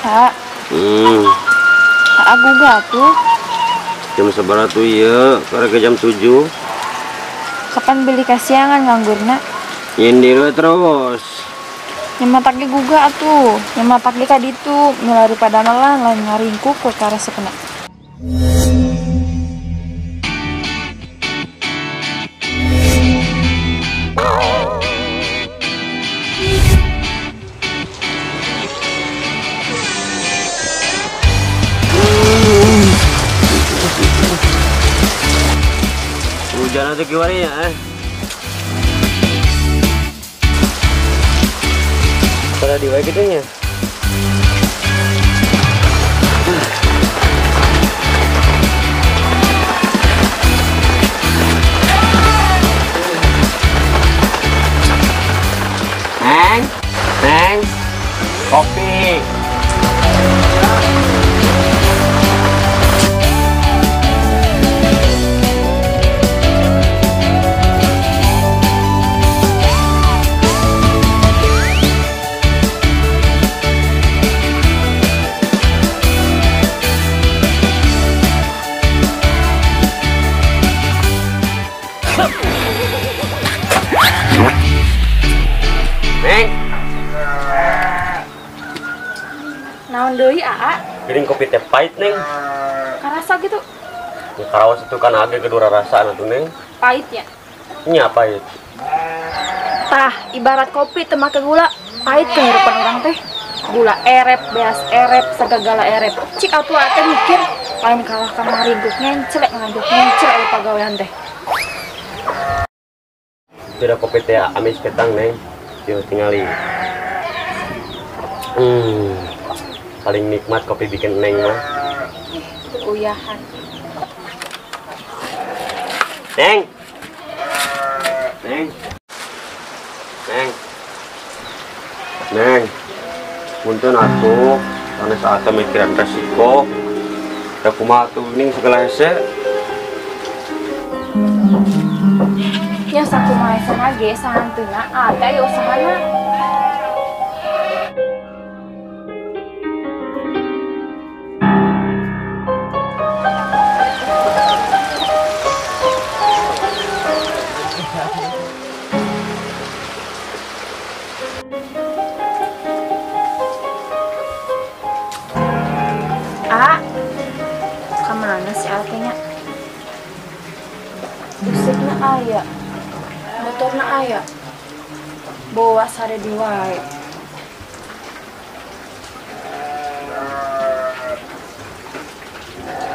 Ha. Aku gak tuh. Jam seberapa tuh ya? Karena ke jam 7. Kapan beli kasiangan nganggurna? Nyindir terus. Nyamatake guga atuh. Nyamatake kaditu milari pada melan lain ngaringku ke karena sekena. Hujan atau gimana ya? Pada di wae gitunya. Neng, kopi. Neng, Naon deui Aa? piring kopi teh pahit neng. Karasa gitu. Ya, karawas itu kan agak kedua rasa tuh neng. Pahit ya. Ini apa ya? Tah, ibarat kopi teu make gula, pahit kehidupan orang teh. Gula erep, beas erep, segala erep. Cik atuh teh mikir lain kalah kamari guk ngencelek ngaduk ngencel aya pagawean teh. Tidak kopi teh amis ketang neng. Yuk tinggali. Paling nikmat kopi bikin neng mah. Uyahan. Neng. Neng. Neng. Neng. Punten atuh, karena saat mikiran resiko. Da kumaha atuh ning segala hese. Nya sakumaha sana ge sahanteuna ada ya usahana. Kemana si Alkenya? Musiknya aya, motornya aya, bawa sare di wae.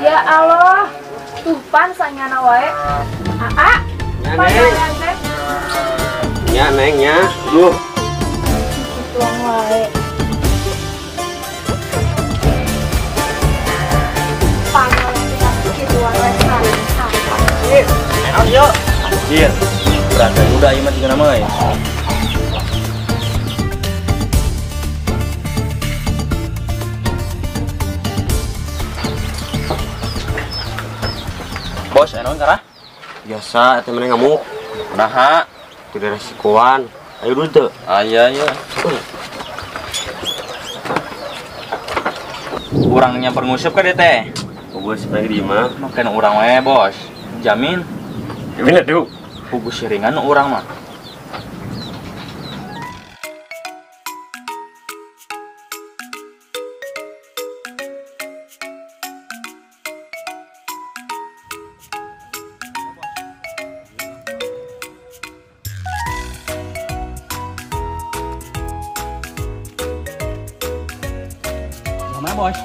Ya Allah, tuh pan sanyana wae. Aa, pandangan teh. Ya neng ya, duh. Tuang wae. Enak yuk. Anjir. Berangkat udah ieu mah tinggal mah. Bos, enak karah? Biasa eta meneh ngamuk. Kumaha? Tidak resikoan. Ayo dulu teu. Aya. Urang nyamper nguseup ka dieu teh. Bos sebagai di mah. Makan urang we, Bos. Jamin. Bener tuh. Pugu siringan urang mah. Mana, Bos?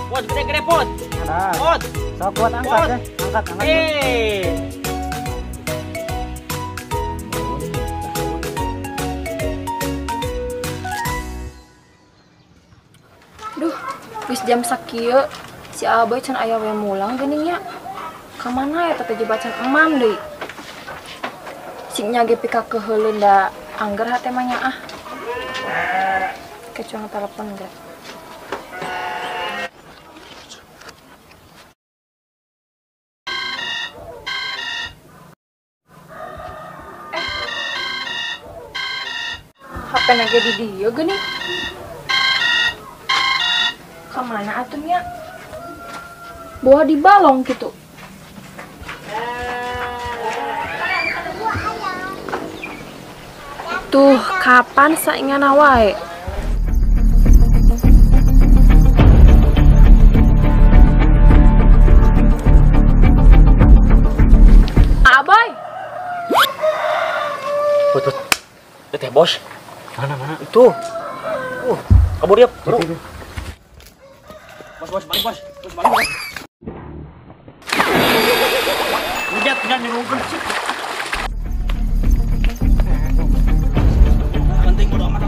Pot, gede-gede pot. Nah, Pot. sok buat angkat ya. Angkat. Geus jam sakieu si Abah can aya we mulang geuning nya. Ka mana eta teh jebacan emam deui. Sing nya ge pika keheuleuh da angger hate mah nya ah. Kecuang telepon enggak. HP nage di dieu geuning. Ka mana atuh nya? Bawa di balong gitu. Tuh, kapan saingana wae? Aboy. Put. Teh bos. Mana? Itu. Kabur dia, bro. Bos, balik bos. Udah, jangan nyurungkeun sih. Penting bodo amat.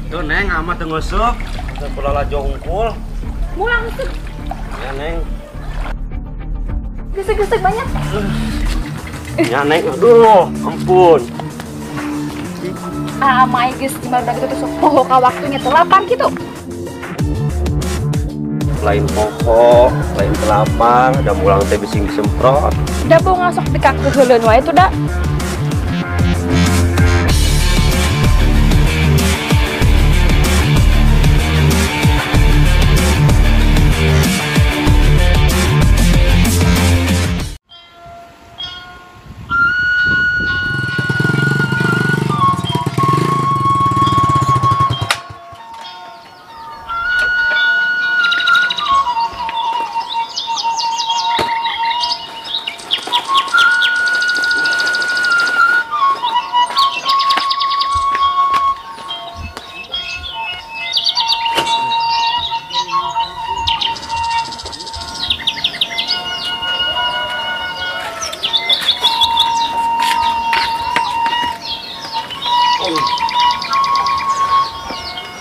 Tuh Neng, amat ngusuk. Sepulala jongkul. Mulang tuh. Ya Neng. Gesek-gesek banyak. Ya Neng, aduh, ampun. Ah, my geus gimana gitu tuh poho ka waktunya telapan gitu. Lain poho, lain telapang, udah mulang teh bising disemprot. Da bau ngasok pika keheuleuh wae tuh da.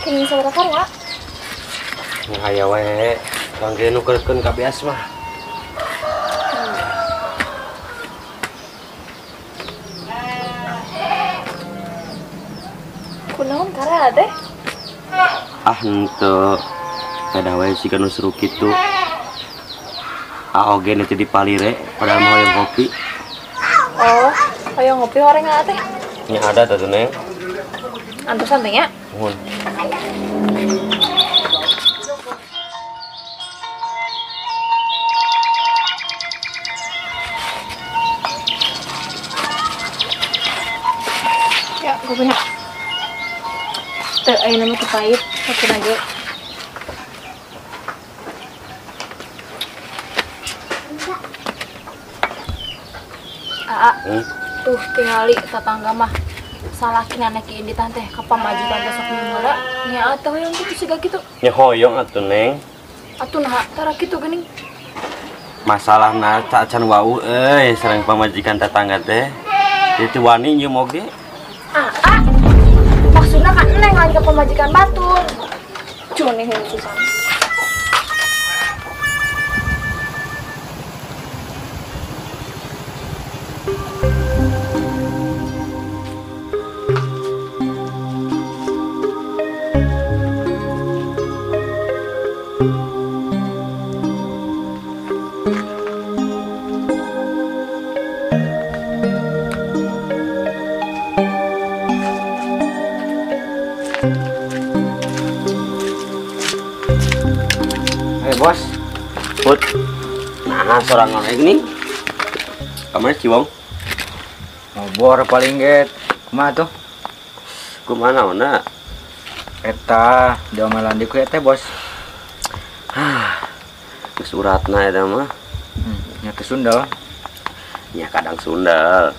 Kayaknya saudara karwa. Aya we, kangge nukerkeun ka beas mah. Kunaon kara teh? Ah henteu. Kada wae sika nu seru kitu. Oge nu teh dipalire padahal mau hoyong kopi. Oh, hoyong ngopi horeng teh. Nya ada tuh Neng. Antusan teh nya. Nuhun. Ya, gue punya. Teu aya nama teu pahit, sakeun ge. Aa, tuh tingali tetangga mah salakin anak ini tante ke pamajikan besok minggu nya atuh yang gitu siga gitu Nya hoyong atuh Neng. atuh nah tara gitu geuning Masalahna can wau sareng pamajikan tetangga teh. Itu wani nyeum oge. Maksudnya kan neng lain ke pemajikan batur cuning susah. Bos, put, nah seorang orang ini, kamar ciwong, Ngobor paling get. Kumaha tuh? kemana mana? Eta diomelan di ku teh, Bos. Suratna eta mah, Nya ke Sundal. ya kadang sundal.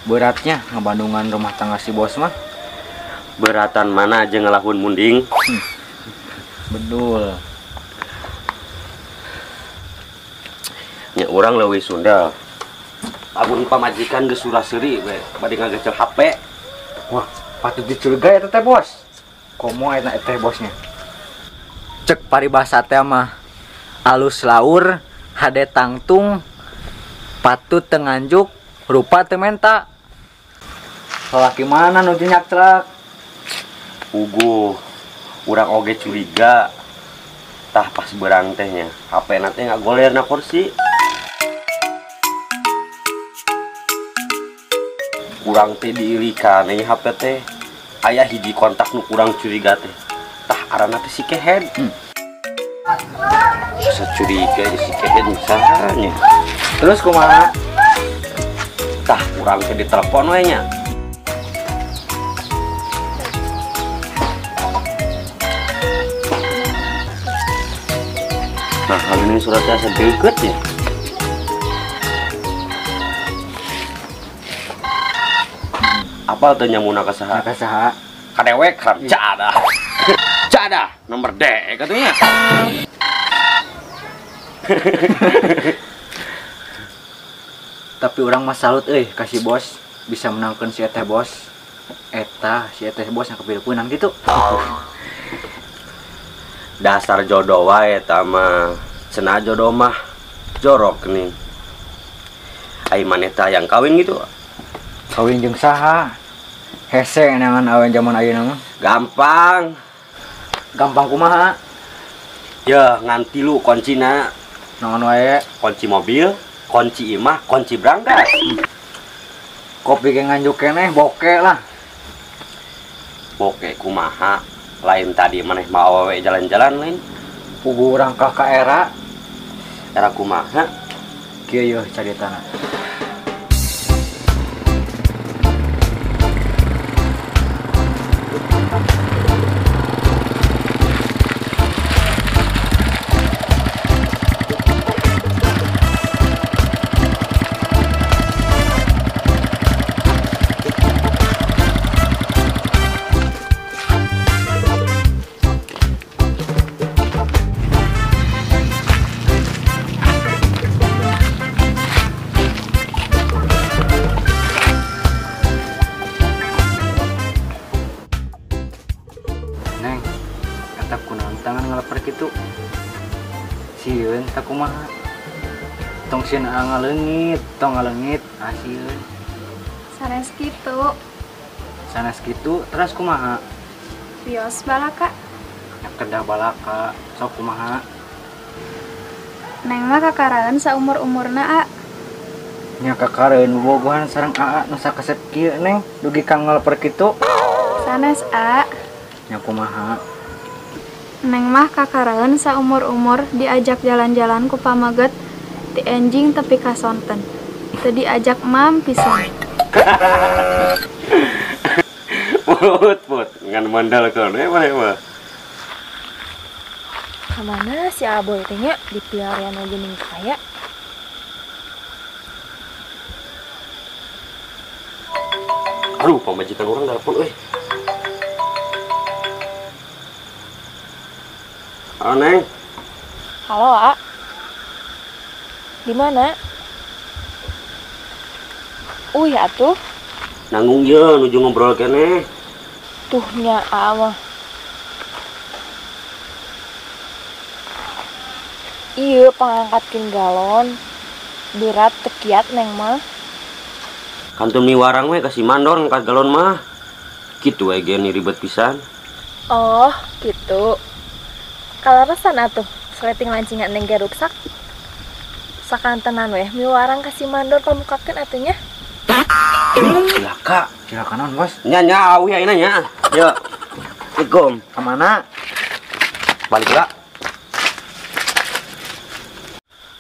Beratnya ngabandungan rumah tangga si Bos mah. Beratan mana aja ngelakun munding. Bedul. Ya orang leuwih sundal. Abun pamajikan geus surah seuri we, bade ngagecel HP. Wah, patut dicurigai eta teh bos. Komo eta teh bosnya. Cek paribasa teh mah alus laur, hade tangtung, patut tenganjuk, rupa teu menta. Laki mana nu nyaktrak? Ugu, urang oge curiga. Tah pas berang tehnya, HP nanti nggak goler na kursi. Kurang teh diilikan nih HP teh. Ayah hiji kontak nu kurang curiga teh. Tah arana teh si Kehed. Bisa curiga si Kehed misalnya. Terus kumaha? Tah kurang teh ditelepon we nya. Nah, hal ini suratnya sedikit ya. Apa tuh nyamuna ka saha? Ka saha? Kadewek kan cada. Cada nomor D katanya. Tapi orang mah salut kasih bos bisa menangkan si eta bos. Si eta bos yang kepilpunan gitu. Dasar jodoh wae eta mah. Cenah jodoh mah jorok nih. Ai maneta yang kawin gitu. Kawin jeung saha? Hese nangan awen zaman ayeuna mah. Gampang. Gampang kumaha? Ya nganti lu kuncina. Naon wae? Kunci mobil, kunci imah, kunci berangkat. Kopi ge nganjuk keneh boke lah. Boke kumaha? Lain tadi maneh mau awewe jalan-jalan lain. Pugu urang ka era. Era kumaha? Kieu yeuh caritana. Neng, kata kunaon tangan ngeleper gitu. Sieun tak kumaha. Tong sieun ngaleungit, tong ngaleungit, sieun. Sanes kitu. Sanes kitu, terus kumaha? Bios balaka. Ya kedah balaka, sok kumaha? Neng mah kakaraeun saumur-umurna, A. Nya kakareun bobogohan sareng AA nu sakesep kieu Neng, dugi kang ngeleper kitu. Sanes, A. Nya kumaha? Neng mah kakaraeun saumur-umur diajak jalan-jalan ku pamaget ti enjing tepi kasonten. Teu diajak mam pisan. Put, ngan mandal kene mah. Kamana si Aboy teh nya di piarian geuning kaya? Aduh, pamajikan orang telepon euy. Halo, Neng. Halo, A. Di mana? Ya atuh. Nanggung ye nuju ngobrol kene. Tuh nya A mah. Iya, pangangkatkeun galon. Berat tekiat Neng mah. Kantum ni warang we kasih mandor ngangkat galon mah. Kitu we geni ribet pisan. Oh, gitu. Kalaresan atuh, sleting lancingan Neng ge ruksak. Sakantenan weh, miwarang kasih mandor pamukakeun atunya. Cilaka naon bos? Nya awi ayeuna nya. Yo. Assalamualaikum. Kemana? Balik lah.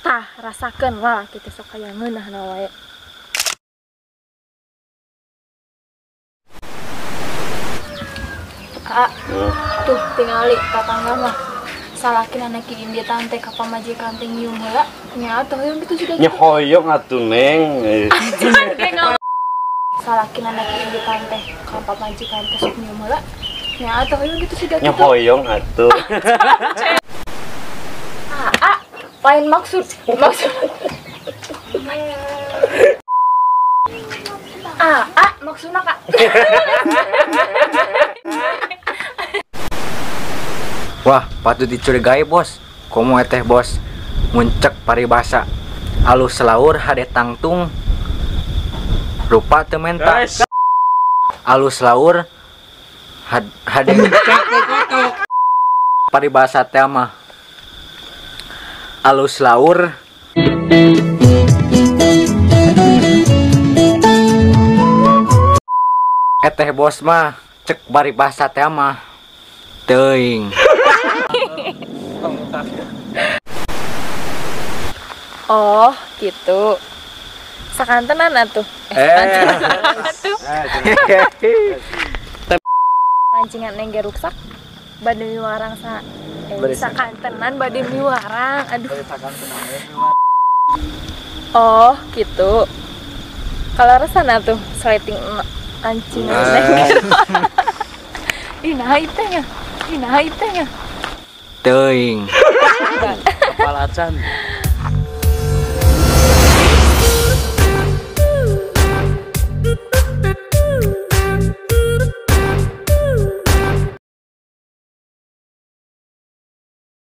Tah, rasakeun lah kitu sok aya ngeunahna wae. Tuh tingali tatangga mah. Salakin anak kieu dia tante ka pamajikan teh nyium heula. Nya atuh hoyong kitu sudah. Nya hoyong atuh Neng. Salakin anak kieu dia tante ka pamajikan teh sok nyium heula. Nya atuh hoyong kitu sudah. Nya hoyong atuh. Lain maksud. goblok Sunda Kak. Wah, patut dicurigai bos. Komo teh bos muncek paribasa alus laur hade tangtung rupa teu menta. Alus laur hade paribasa teh mah alus laur teh bos mah cek paribasa teh mah teuing. Oh, gitu. Sakantenan atuh. Atuh. Mancingan neng ge ruksak bade miwarang sakantenan bade miwarang. Aduh. Oh, gitu. Kalau resan atuh sleting ancingan neng ge. Ih, nah itu nya. Teuing. Kepala can.